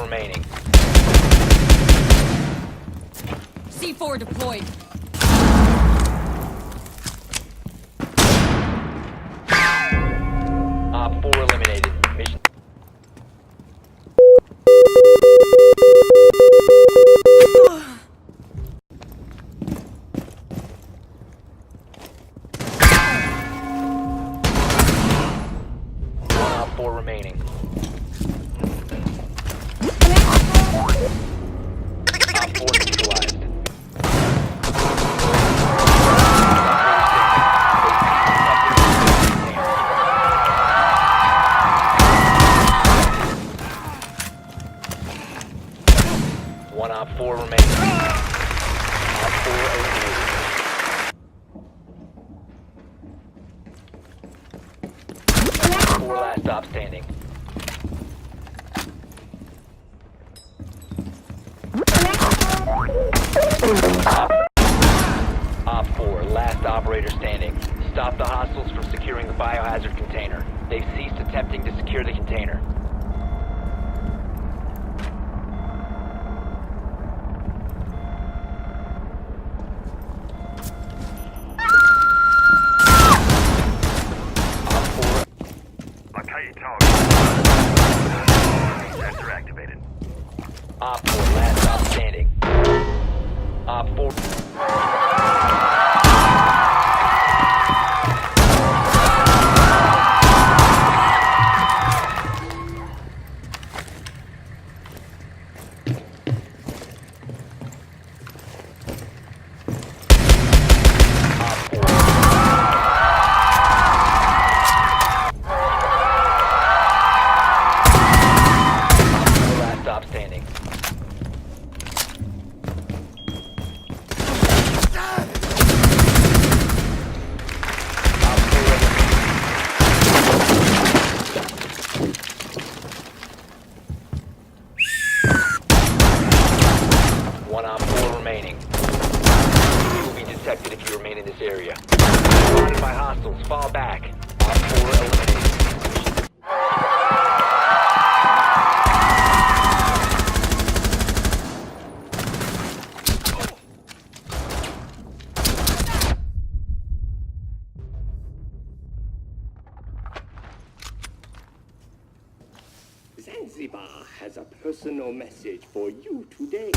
remaining. C4 deployed. Op 4 eliminated. Mission. One Op 4 remaining. Op 4 neutralized. One Op 4 remaining. Op 4 eliminated. Four last stop standing. Op 4, last operator standing. Stop the hostiles from securing the biohazard container. They've ceased attempting to secure the container. Op 4, Located target. Sensor activated. Op 4, last stop standing. Op 4. Last stop standing. Op 4. One Op 4 remaining. You will be detected if you remain in this area. Surrounded by hostiles, fall back. Op 4 eliminated. Zanzibar has a personal message for you today.